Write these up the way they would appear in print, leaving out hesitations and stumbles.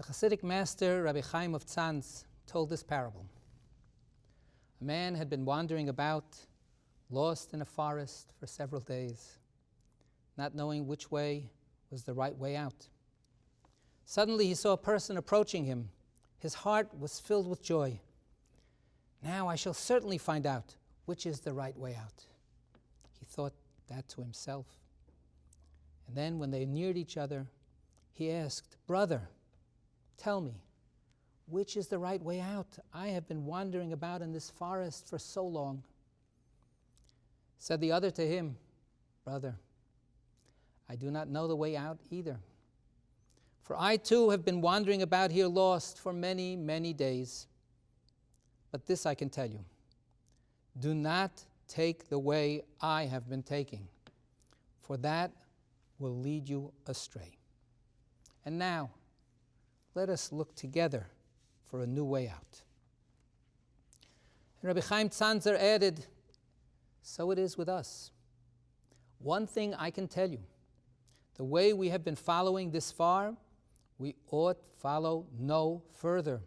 The Hasidic master, Rabbi Chaim of Tzanz, told this parable. A man had been wandering about, lost in a forest for several days, not knowing which way was the right way out. Suddenly he saw a person approaching him. His heart was filled with joy. Now I shall certainly find out which is the right way out. He thought that to himself. And then when they neared each other, he asked, "Brother, tell me, which is the right way out? I have been wandering about in this forest for so long." Said the other to him, "Brother, I do not know the way out either. For I too have been wandering about here lost for many, many days. But this I can tell you, do not take the way I have been taking, for that will lead you astray. And now, let us look together for a new way out." And Rabbi Chaim Tzanzer added, "So it is with us. One thing I can tell you, the way we have been following this far, we ought follow no further,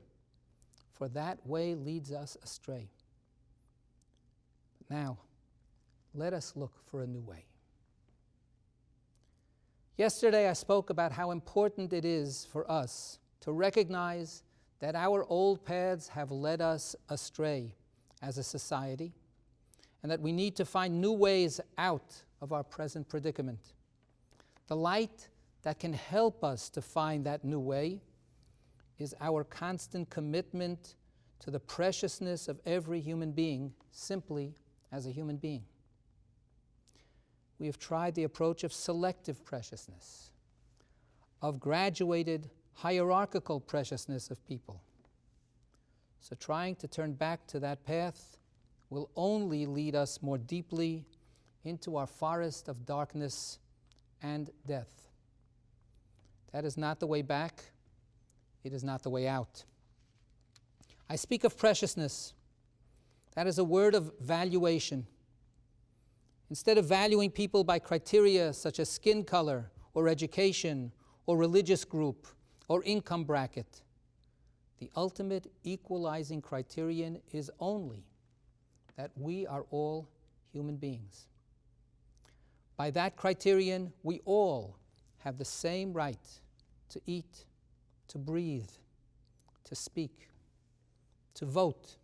for that way leads us astray. But now, let us look for a new way." Yesterday I spoke about how important it is for us to recognize that our old paths have led us astray as a society, and that we need to find new ways out of our present predicament. The light that can help us to find that new way is our constant commitment to the preciousness of every human being simply as a human being. We have tried the approach of selective preciousness, of graduated hierarchical preciousness of people. So trying to turn back to that path will only lead us more deeply into our forest of darkness and death. That is not the way back. It is not the way out. I speak of preciousness. That is a word of valuation. Instead of valuing people by criteria such as skin color or education or religious group or income bracket, the ultimate equalizing criterion is only that we are all human beings. By that criterion, we all have the same right to eat, to breathe, to speak, to vote.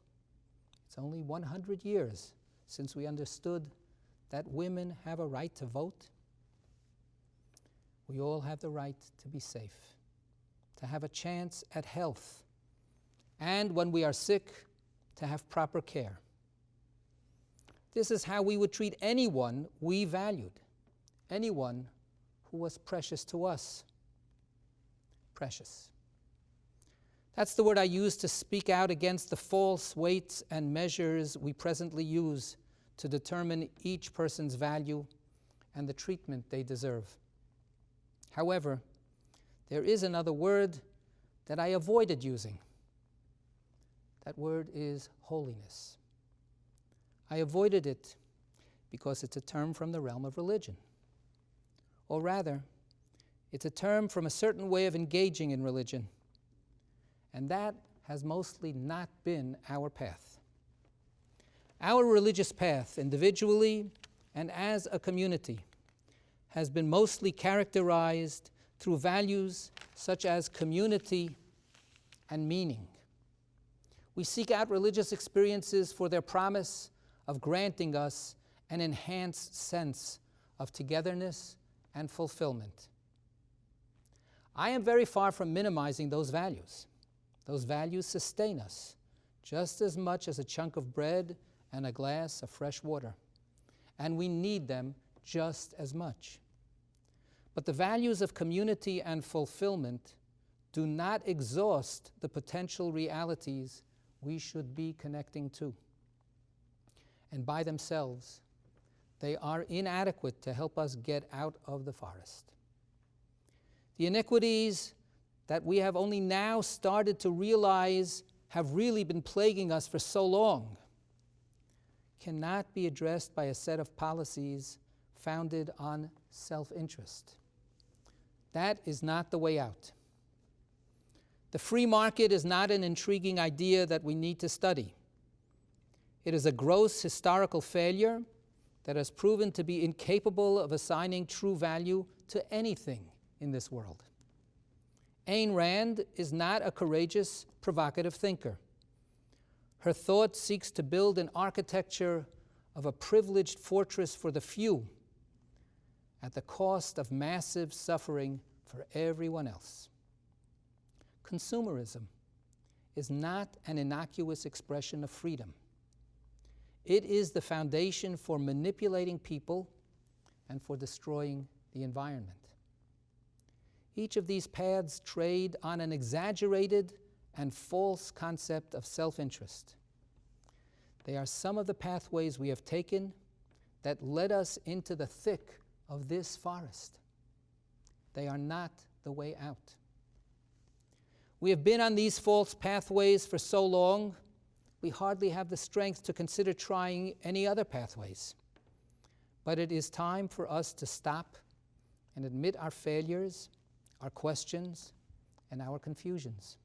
It's only 100 years since we understood that women have a right to vote. We all have the right to be safe, to have a chance at health, and when we are sick, to have proper care. This is how we would treat anyone we valued, anyone who was precious to us. Precious. That's the word I use to speak out against the false weights and measures we presently use to determine each person's value and the treatment they deserve. However, there is another word that I avoided using. That word is holiness. I avoided it because it's a term from the realm of religion. Or rather, it's a term from a certain way of engaging in religion. And that has mostly not been our path. Our religious path, individually and as a community, has been mostly characterized through values such as community and meaning. We seek out religious experiences for their promise of granting us an enhanced sense of togetherness and fulfillment. I am very far from minimizing those values. Those values sustain us just as much as a chunk of bread and a glass of fresh water, and we need them just as much. But the values of community and fulfillment do not exhaust the potential realities we should be connecting to. And by themselves, they are inadequate to help us get out of the forest. The iniquities that we have only now started to realize have really been plaguing us for so long cannot be addressed by a set of policies founded on self-interest. That is not the way out. The The free market is not an intriguing idea that we need to study. It is a gross historical failure that has proven to be incapable of assigning true value to anything in this world. Ayn Rand is not a courageous, provocative thinker. Her thought seeks to build an architecture of a privileged fortress for the few at the cost of massive suffering for everyone else. Consumerism is not an innocuous expression of freedom. It is the foundation for manipulating people and for destroying the environment. Each of these paths trade on an exaggerated and false concept of self-interest. They are some of the pathways we have taken that led us into the thick of this forest. They are not the way out. We have been on these false pathways for so long, we hardly have the strength to consider trying any other pathways. But it is time for us to stop and admit our failures, our questions, and our confusions.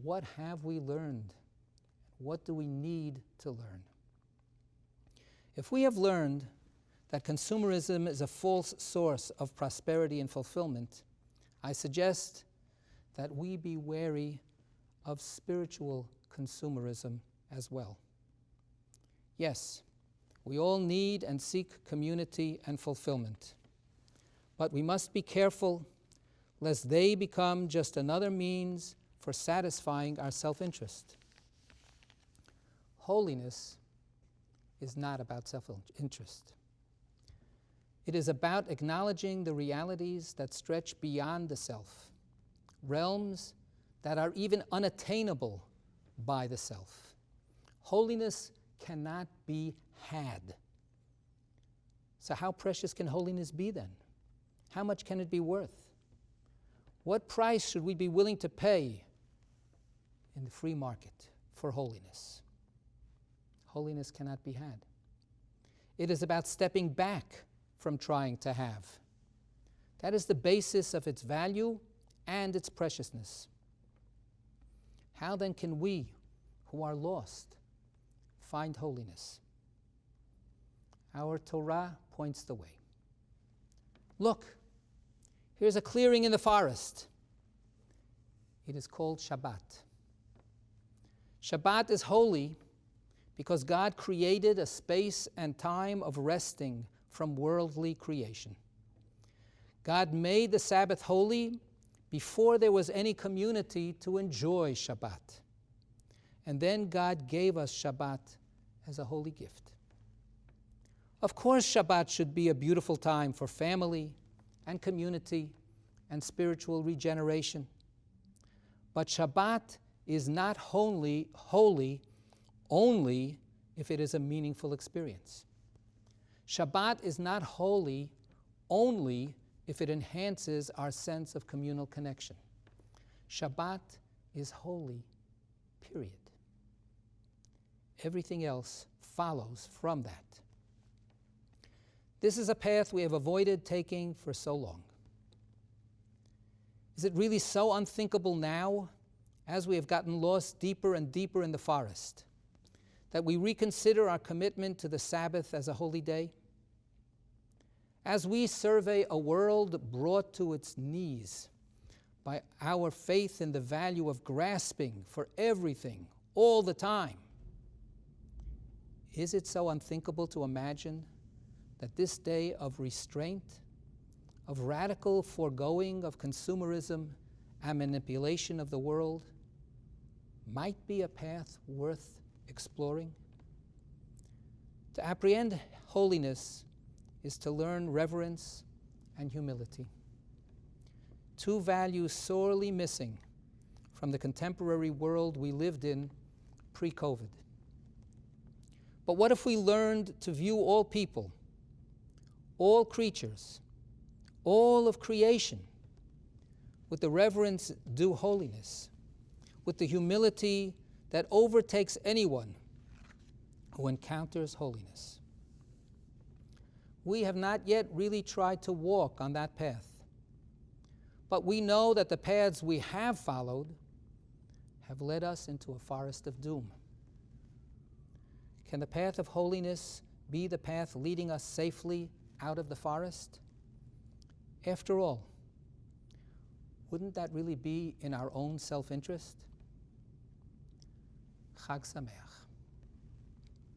What have we learned? What do we need to learn? If we have learned that consumerism is a false source of prosperity and fulfillment, I suggest that we be wary of spiritual consumerism as well. Yes, we all need and seek community and fulfillment, but we must be careful lest they become just another means for satisfying our self-interest. Holiness is not about self-interest. It is about acknowledging the realities that stretch beyond the self, realms that are even unattainable by the self. Holiness cannot be had. So how precious can holiness be then? How much can it be worth? What price should we be willing to pay in the free market for holiness? Holiness cannot be had. It is about stepping back from trying to have. That is the basis of its value and its preciousness. How then can we, who are lost, find holiness? Our Torah points the way. Look, here's a clearing in the forest. It is called Shabbat. Shabbat is holy because God created a space and time of resting from worldly creation. God made the Sabbath holy before there was any community to enjoy Shabbat. And then God gave us Shabbat as a holy gift. Of course, Shabbat should be a beautiful time for family and community and spiritual regeneration. But Shabbat is not holy only if it is a meaningful experience. Shabbat is not holy only if it enhances our sense of communal connection. Shabbat is holy, period. Everything else follows from that. This is a path we have avoided taking for so long. Is it really so unthinkable now, as we have gotten lost deeper and deeper in the forest, that we reconsider our commitment to the Sabbath as a holy day? As we survey a world brought to its knees by our faith in the value of grasping for everything all the time, is it so unthinkable to imagine that this day of restraint, of radical foregoing of consumerism and manipulation of the world, might be a path worth exploring? To apprehend holiness is to learn reverence and humility. Two values sorely missing from the contemporary world we lived in pre-COVID. But what if we learned to view all people, all creatures, all of creation, with the reverence due holiness, with the humility that overtakes anyone who encounters holiness? We have not yet really tried to walk on that path. But we know that the paths we have followed have led us into a forest of doom. Can the path of holiness be the path leading us safely out of the forest? After all, wouldn't that really be in our own self-interest? Chag Sameach.